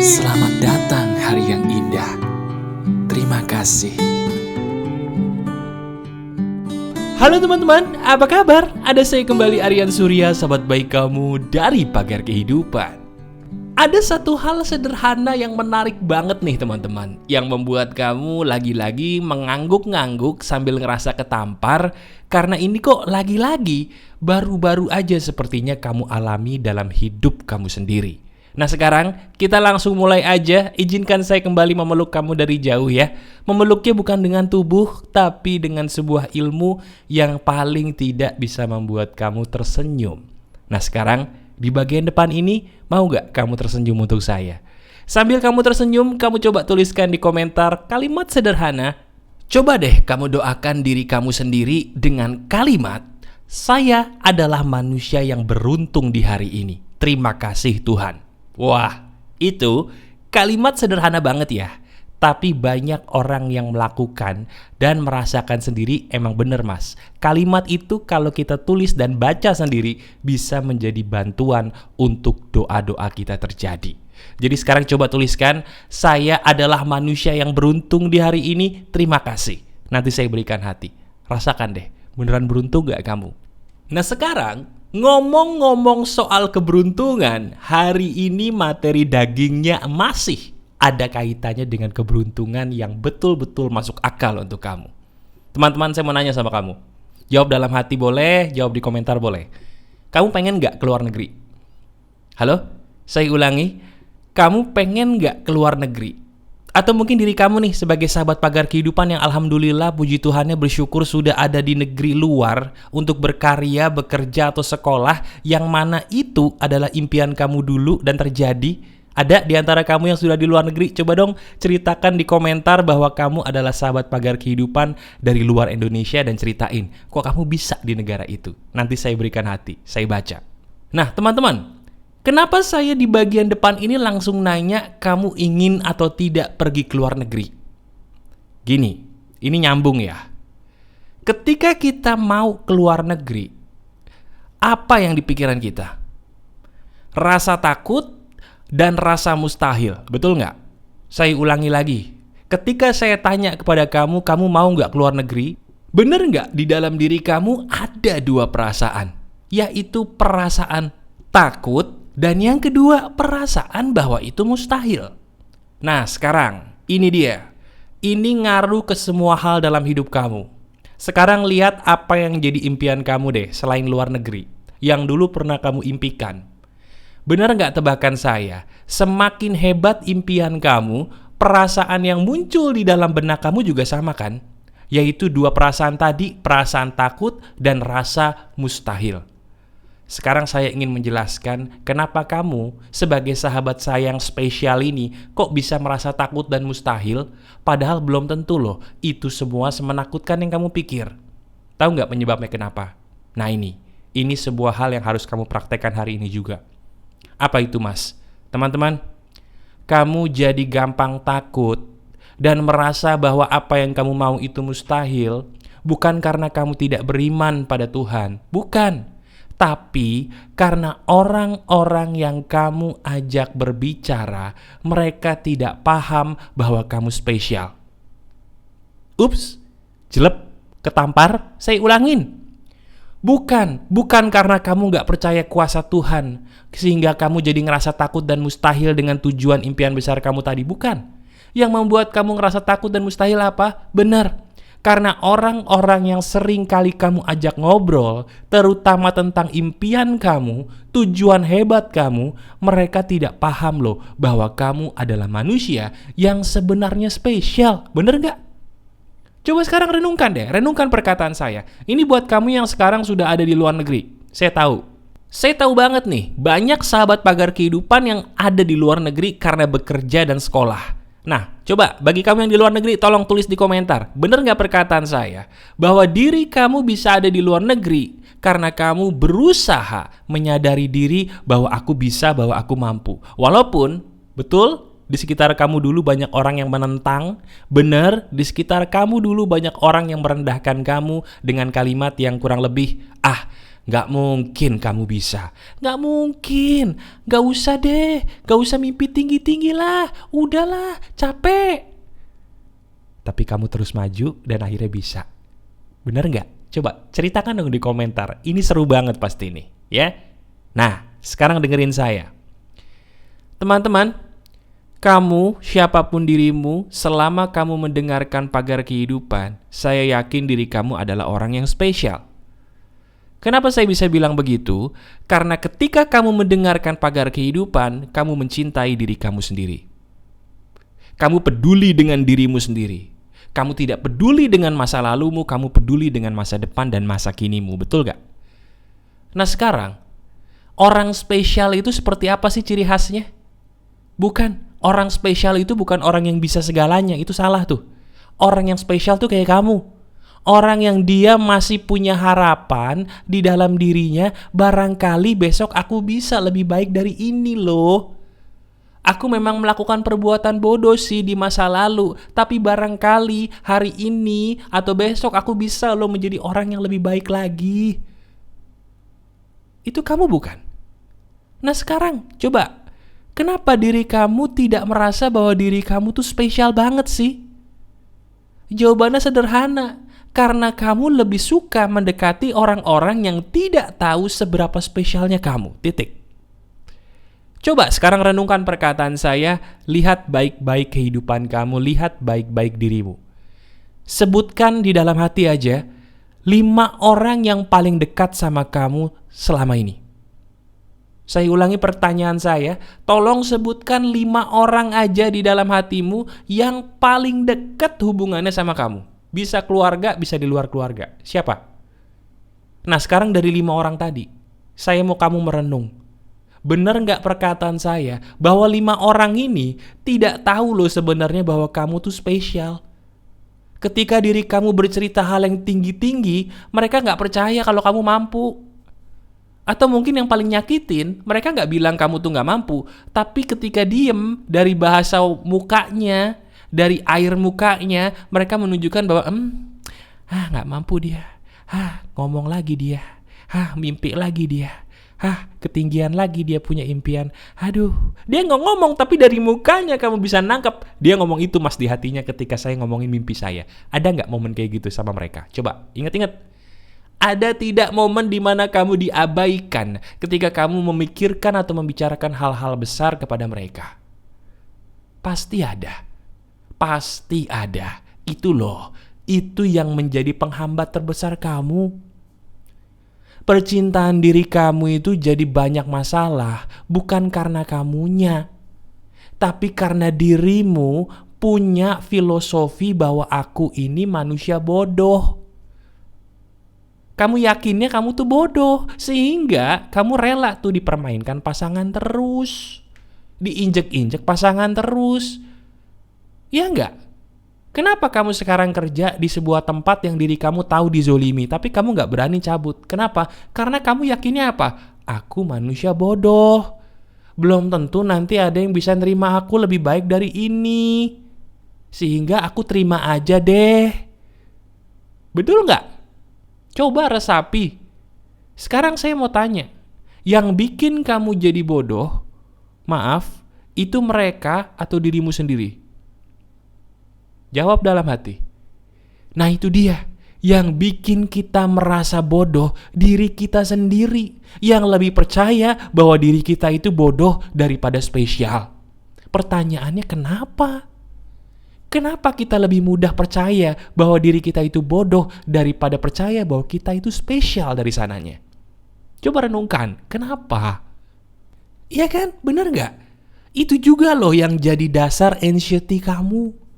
Selamat datang hari yang indah. Terima kasih. Halo teman-teman, apa kabar? Ada saya kembali, Aryan Surya, sahabat baik kamu dari Pagar Kehidupan. Ada satu hal sederhana yang menarik banget nih teman-teman, yang membuat kamu lagi-lagi mengangguk-ngangguk sambil ngerasa ketampar. Karena ini kok lagi-lagi baru-baru aja sepertinya kamu alami dalam hidup kamu sendiri. Nah sekarang kita langsung mulai aja. Izinkan saya kembali memeluk kamu dari jauh ya. Memeluknya bukan dengan tubuh, tapi dengan sebuah ilmu yang paling tidak bisa membuat kamu tersenyum. Nah sekarang di bagian depan ini, mau gak kamu tersenyum untuk saya? Sambil kamu tersenyum, kamu coba tuliskan di komentar kalimat sederhana. Coba deh kamu doakan diri kamu sendiri dengan kalimat, "Saya adalah manusia yang beruntung di hari ini. Terima kasih Tuhan." Wah, itu kalimat sederhana banget ya. Tapi banyak orang yang melakukan dan merasakan sendiri. Emang bener mas, kalimat itu kalau kita tulis dan baca sendiri bisa menjadi bantuan untuk doa-doa kita terjadi. Jadi sekarang coba tuliskan, "Saya adalah manusia yang beruntung di hari ini, terima kasih." Nanti saya berikan hati. Rasakan deh, beneran beruntung gak kamu? Nah sekarang ngomong-ngomong soal keberuntungan, hari ini materi dagingnya masih ada kaitannya dengan keberuntungan yang betul-betul masuk akal untuk kamu. Teman-teman, saya mau nanya sama kamu. Jawab dalam hati boleh, jawab di komentar boleh. Kamu pengen gak keluar negeri? Halo? Saya ulangi, kamu pengen gak keluar negeri? Atau mungkin diri kamu nih sebagai sahabat Pagar Kehidupan yang alhamdulillah puji Tuhannya bersyukur sudah ada di negeri luar untuk berkarya, bekerja atau sekolah, yang mana itu adalah impian kamu dulu dan terjadi. Ada di antara kamu yang sudah di luar negeri? Coba dong ceritakan di komentar bahwa kamu adalah sahabat Pagar Kehidupan dari luar Indonesia dan ceritain kok kamu bisa di negara itu. Nanti saya berikan hati, saya baca. Nah teman-teman, kenapa saya di bagian depan ini langsung nanya kamu ingin atau tidak pergi ke luar negeri? Gini, ini nyambung ya. Ketika kita mau ke luar negeri, apa yang di pikiran kita? Rasa takut dan rasa mustahil, betul nggak? Saya ulangi lagi. Ketika saya tanya kepada kamu, kamu mau nggak keluar negeri? Bener nggak di dalam diri kamu ada dua perasaan? Yaitu perasaan takut dan yang kedua perasaan bahwa itu mustahil. Nah sekarang ini dia. Ini ngaruh ke semua hal dalam hidup kamu. Sekarang lihat apa yang jadi impian kamu deh selain luar negeri, yang dulu pernah kamu impikan. Benar nggak tebakan saya? Semakin hebat impian kamu, perasaan yang muncul di dalam benak kamu juga sama kan? Yaitu dua perasaan tadi, perasaan takut dan rasa mustahil. Sekarang saya ingin menjelaskan kenapa kamu sebagai sahabat saya yang spesial ini kok bisa merasa takut dan mustahil, padahal belum tentu loh itu semua semenakutkan yang kamu pikir. Tahu nggak penyebabnya kenapa? Nah ini sebuah hal yang harus kamu praktekkan hari ini juga. Apa itu mas? Teman-teman, kamu jadi gampang takut dan merasa bahwa apa yang kamu mau itu mustahil, bukan karena kamu tidak beriman pada Tuhan, bukan. Tapi karena orang-orang yang kamu ajak berbicara, mereka tidak paham bahwa kamu spesial. Ups, jelek, ketampar, saya ulangin. Bukan karena kamu gak percaya kuasa Tuhan sehingga kamu jadi ngerasa takut dan mustahil dengan tujuan impian besar kamu tadi. Bukan. Yang membuat kamu ngerasa takut dan mustahil apa? Benar. Karena orang-orang yang sering kali kamu ajak ngobrol, terutama tentang impian kamu, tujuan hebat kamu, mereka tidak paham loh bahwa kamu adalah manusia yang sebenarnya spesial. Bener gak? Coba sekarang renungkan perkataan saya. Ini buat kamu yang sekarang sudah ada di luar negeri. Saya tahu banget nih, banyak sahabat Pagar Kehidupan yang ada di luar negeri karena bekerja dan sekolah. Nah, coba bagi kamu yang di luar negeri, tolong tulis di komentar. Bener gak perkataan saya? Bahwa diri kamu bisa ada di luar negeri karena kamu berusaha menyadari diri bahwa aku bisa, bahwa aku mampu. Walaupun, betul, di sekitar kamu dulu banyak orang yang menentang. Bener, di sekitar kamu dulu banyak orang yang merendahkan kamu dengan kalimat yang kurang lebih, Nggak mungkin kamu bisa. Nggak mungkin. Nggak usah deh. Nggak usah mimpi tinggi-tinggi lah. Udahlah, capek. Tapi kamu terus maju dan akhirnya bisa. Bener nggak? Coba ceritakan dong di komentar. Ini seru banget pasti nih, ya. Nah, sekarang dengerin saya. Teman-teman, kamu, siapapun dirimu, selama kamu mendengarkan Pagar Kehidupan, saya yakin diri kamu adalah orang yang spesial. Kenapa saya bisa bilang begitu? Karena ketika kamu mendengarkan Pagar Kehidupan, kamu mencintai diri kamu sendiri. Kamu peduli dengan dirimu sendiri. Kamu tidak peduli dengan masa lalumu, kamu peduli dengan masa depan dan masa kinimu. Betul gak? Nah sekarang, orang spesial itu seperti apa sih ciri khasnya? Bukan, orang spesial itu bukan orang yang bisa segalanya. Itu salah tuh. Orang yang spesial tuh kayak kamu. Orang yang dia masih punya harapan di dalam dirinya, barangkali besok aku bisa lebih baik dari ini loh. Aku memang melakukan perbuatan bodoh sih di masa lalu, tapi barangkali hari ini atau besok aku bisa loh menjadi orang yang lebih baik lagi. Itu kamu bukan? Nah sekarang, coba, kenapa diri kamu tidak merasa bahwa diri kamu tuh spesial banget sih? Jawabannya sederhana. Karena kamu lebih suka mendekati orang-orang yang tidak tahu seberapa spesialnya kamu. Titik. Coba sekarang renungkan perkataan saya. Lihat baik-baik kehidupan kamu. Lihat baik-baik dirimu. Sebutkan di dalam hati aja 5 orang yang paling dekat sama kamu selama ini. Saya ulangi pertanyaan saya. Tolong sebutkan 5 orang aja di dalam hatimu yang paling dekat hubungannya sama kamu. Bisa keluarga, bisa di luar keluarga. Siapa? Nah sekarang dari 5 orang tadi, saya mau kamu merenung. Bener gak perkataan saya bahwa 5 orang ini tidak tahu loh sebenarnya bahwa kamu tuh spesial. Ketika diri kamu bercerita hal yang tinggi-tinggi, mereka gak percaya kalau kamu mampu. Atau mungkin yang paling nyakitin, mereka gak bilang kamu tuh gak mampu, tapi ketika diem dari bahasa mukanya, dari air mukanya, mereka menunjukkan bahwa gak mampu dia, ngomong lagi dia, mimpi lagi dia, ketinggian lagi dia punya impian. Aduh, dia nggak ngomong tapi dari mukanya kamu bisa nangkep dia ngomong itu mas di hatinya ketika saya ngomongin mimpi saya. Ada nggak momen kayak gitu sama mereka? Coba ingat-ingat. Ada tidak momen di mana kamu diabaikan ketika kamu memikirkan atau membicarakan hal-hal besar kepada mereka? Pasti ada. Pasti ada. Itu loh. Itu yang menjadi penghambat terbesar kamu. Percintaan diri kamu itu jadi banyak masalah. Bukan karena kamunya. Tapi karena dirimu punya filosofi bahwa aku ini manusia bodoh. Kamu yakinnya kamu tuh bodoh. Sehingga kamu rela tuh dipermainkan pasangan terus. Diinjek-injek pasangan terus. Ya enggak? Kenapa kamu sekarang kerja di sebuah tempat yang diri kamu tahu dizolimi, tapi kamu enggak berani cabut? Kenapa? Karena kamu yakinnya apa? Aku manusia bodoh. Belum tentu nanti ada yang bisa nerima aku lebih baik dari ini. Sehingga aku terima aja deh. Betul enggak? Coba resapi. Sekarang saya mau tanya. Yang bikin kamu jadi bodoh, maaf, itu mereka atau dirimu sendiri? Jawab dalam hati. Nah itu dia. Yang bikin kita merasa bodoh, diri kita sendiri. Yang lebih percaya bahwa diri kita itu bodoh daripada spesial. Pertanyaannya kenapa? Kenapa kita lebih mudah percaya bahwa diri kita itu bodoh daripada percaya bahwa kita itu spesial dari sananya? Coba renungkan, kenapa? Iya kan? Bener gak? Itu juga loh yang jadi dasar anxiety kamu.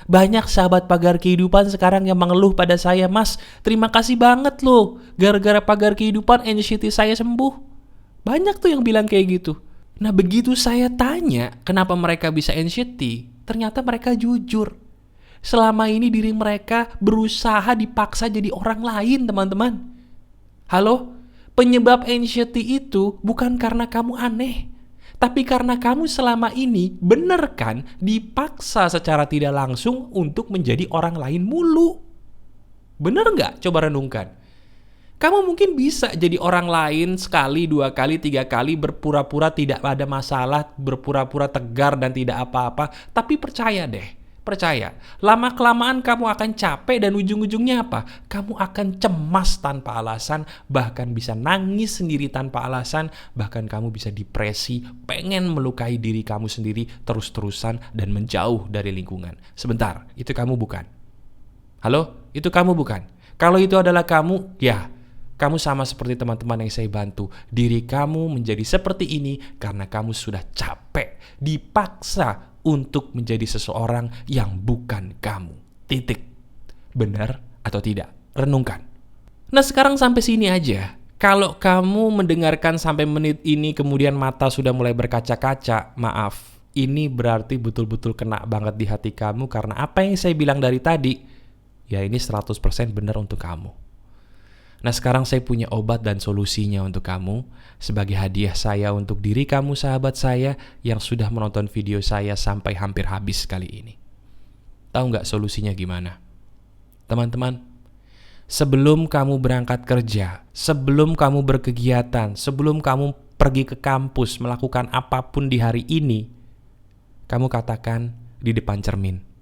Banyak sahabat Pagar Kehidupan sekarang yang mengeluh pada saya, Mas, terima kasih banget loh. Gara-gara Pagar Kehidupan anxiety saya sembuh. Banyak tuh yang bilang kayak gitu. Nah begitu saya tanya kenapa mereka bisa anxiety, ternyata mereka jujur. Selama ini diri mereka berusaha dipaksa jadi orang lain, teman-teman. Halo? Penyebab anxiety itu bukan karena kamu aneh. Tapi karena kamu selama ini bener kan dipaksa secara tidak langsung untuk menjadi orang lain mulu. Bener gak? Coba renungkan. Kamu mungkin bisa jadi orang lain sekali, 2 kali, 3 kali, berpura-pura tidak ada masalah, berpura-pura tegar dan tidak apa-apa. Tapi percaya deh, percaya. Lama-kelamaan kamu akan capek dan ujung-ujungnya apa? Kamu akan cemas tanpa alasan, bahkan bisa nangis sendiri tanpa alasan, bahkan kamu bisa depresi, pengen melukai diri kamu sendiri terus-terusan dan menjauh dari lingkungan. Sebentar, itu kamu bukan. Halo? Itu kamu bukan. Kalau itu adalah kamu, ya, kamu sama seperti teman-teman yang saya bantu. Diri kamu menjadi seperti ini karena kamu sudah capek, dipaksa untuk menjadi seseorang yang bukan kamu. Titik. Benar atau tidak? Renungkan. Nah, sekarang sampai sini aja. Kalau kamu mendengarkan sampai menit ini kemudian mata sudah mulai berkaca-kaca, maaf. Ini berarti betul-betul kena banget di hati kamu karena apa yang saya bilang dari tadi, ya ini 100% benar untuk kamu. Nah, sekarang saya punya obat dan solusinya untuk kamu sebagai hadiah saya untuk diri kamu, sahabat saya yang sudah menonton video saya sampai hampir habis kali ini. Tahu nggak solusinya gimana? Teman-teman, sebelum kamu berangkat kerja, sebelum kamu berkegiatan, sebelum kamu pergi ke kampus melakukan apapun di hari ini, kamu katakan di depan cermin.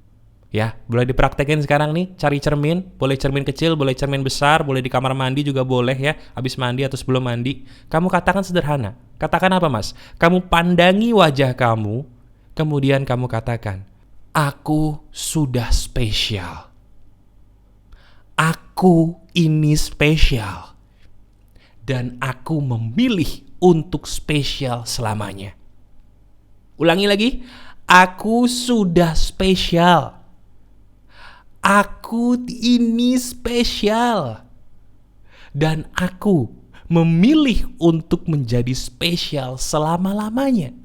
Ya, boleh dipraktekin sekarang nih, cari cermin, boleh cermin kecil, boleh cermin besar, boleh di kamar mandi juga boleh ya, habis mandi atau sebelum mandi. Kamu katakan sederhana, katakan apa mas? Kamu pandangi wajah kamu, kemudian kamu katakan, aku sudah spesial. Aku ini spesial. Dan aku memilih untuk spesial selamanya. Ulangi lagi, aku sudah spesial. Aku ini spesial. Dan aku memilih untuk menjadi spesial selama-lamanya.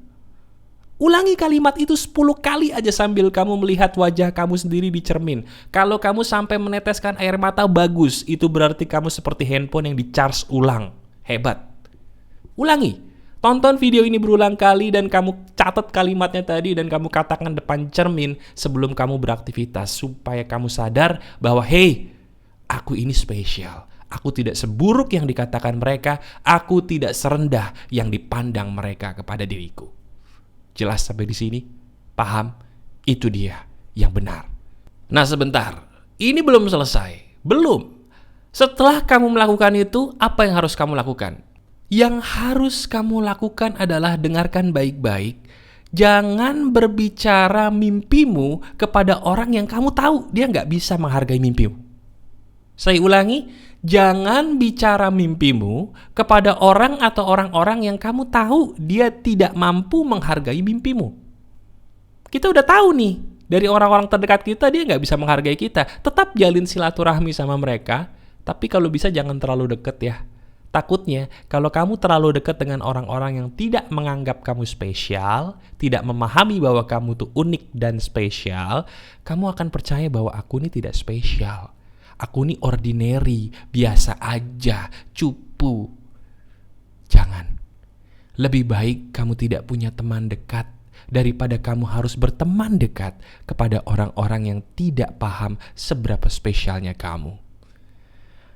Ulangi kalimat itu 10 kali aja sambil kamu melihat wajah kamu sendiri di cermin. Kalau kamu sampai meneteskan air mata, bagus. Itu berarti kamu seperti handphone yang di-charge ulang. Hebat. Ulangi. Tonton video ini berulang kali dan kamu catat kalimatnya tadi dan kamu katakan depan cermin sebelum kamu beraktivitas supaya kamu sadar bahwa hey, aku ini spesial. Aku tidak seburuk yang dikatakan mereka, aku tidak serendah yang dipandang mereka kepada diriku. Jelas sampai di sini? Paham? Itu dia yang benar. Nah, sebentar. Ini belum selesai. Belum. Setelah kamu melakukan itu, apa yang harus kamu lakukan? Yang harus kamu lakukan adalah dengarkan baik-baik. Jangan berbicara mimpimu kepada orang yang kamu tahu dia nggak bisa menghargai mimpimu. Saya ulangi, jangan bicara mimpimu kepada orang atau orang-orang yang kamu tahu dia tidak mampu menghargai mimpimu. Kita udah tahu nih, dari orang-orang terdekat kita dia nggak bisa menghargai kita. Tetap jalin silaturahmi sama mereka, tapi kalau bisa jangan terlalu deket ya. Takutnya kalau kamu terlalu dekat dengan orang-orang yang tidak menganggap kamu spesial, tidak memahami bahwa kamu tuh unik dan spesial, kamu akan percaya bahwa aku ini tidak spesial. Aku ini ordinary, biasa aja, cupu. Jangan. Lebih baik kamu tidak punya teman dekat daripada kamu harus berteman dekat kepada orang-orang yang tidak paham seberapa spesialnya kamu.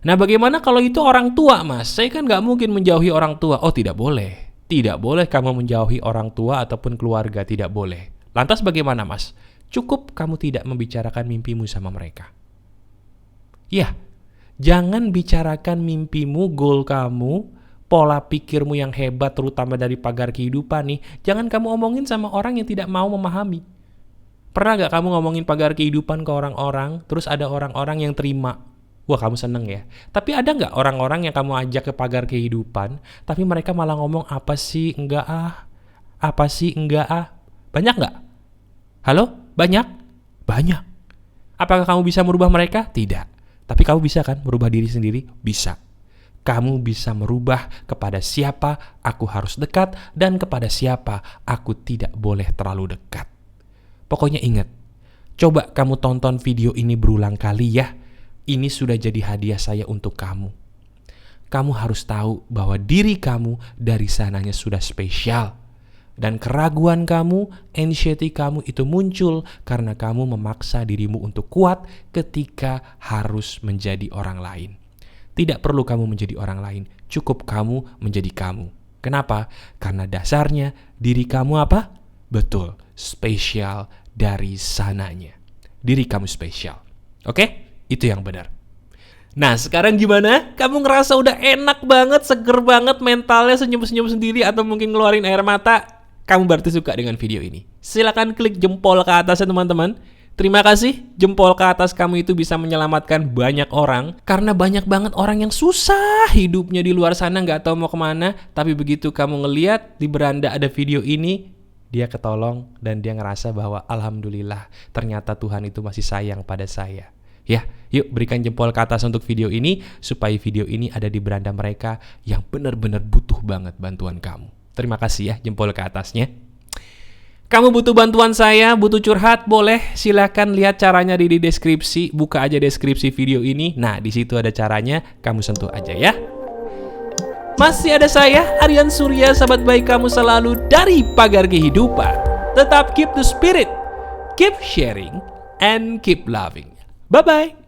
Nah, bagaimana kalau itu orang tua, mas? Saya kan nggak mungkin menjauhi orang tua. Oh, tidak boleh. Tidak boleh kamu menjauhi orang tua ataupun keluarga. Tidak boleh. Lantas bagaimana, mas? Cukup kamu tidak membicarakan mimpimu sama mereka. Ya, jangan bicarakan mimpimu, goal kamu, pola pikirmu yang hebat terutama dari pagar kehidupan nih. Jangan kamu omongin sama orang yang tidak mau memahami. Pernah nggak kamu ngomongin pagar kehidupan ke orang-orang, terus ada orang-orang yang terima? Wah, kamu seneng ya. Tapi ada nggak orang-orang yang kamu ajak ke pagar kehidupan, tapi mereka malah ngomong apa sih enggak ah, apa sih enggak ah? Banyak nggak? Halo? Banyak? Banyak. Apakah kamu bisa merubah mereka? Tidak. Tapi kamu bisa kan merubah diri sendiri? Bisa. Kamu bisa merubah kepada siapa aku harus dekat dan kepada siapa aku tidak boleh terlalu dekat. Pokoknya ingat, coba kamu tonton video ini berulang kali ya. Ini sudah jadi hadiah saya untuk kamu. Kamu harus tahu bahwa diri kamu dari sananya sudah spesial. Dan keraguan kamu, anxiety kamu itu muncul karena kamu memaksa dirimu untuk kuat ketika harus menjadi orang lain. Tidak perlu kamu menjadi orang lain, cukup kamu menjadi kamu. Kenapa? Karena dasarnya diri kamu apa? Betul, spesial dari sananya. Diri kamu spesial. Oke? Itu yang benar. Nah, sekarang gimana? Kamu ngerasa udah enak banget, seger banget mentalnya, senyum-senyum sendiri atau mungkin ngeluarin air mata? Kamu berarti suka dengan video ini. Silakan klik jempol ke atasnya teman-teman. Terima kasih, jempol ke atas kamu itu bisa menyelamatkan banyak orang. Karena banyak banget orang yang susah hidupnya di luar sana, gak tahu mau kemana. Tapi begitu kamu ngeliat di beranda ada video ini, dia ketolong dan dia ngerasa bahwa alhamdulillah ternyata Tuhan itu masih sayang pada saya. Ya, yuk berikan jempol ke atas untuk video ini supaya video ini ada di beranda mereka yang benar-benar butuh banget bantuan kamu. Terima kasih ya jempol ke atasnya. Kamu butuh bantuan saya, butuh curhat, boleh silakan lihat caranya di deskripsi. Buka aja deskripsi video ini. Nah, di situ ada caranya, kamu sentuh aja ya. Masih ada saya, Aryan Surya, sahabat baik kamu selalu dari Pagar Kehidupan. Tetap keep the spirit, keep sharing, and keep loving. Bye-bye.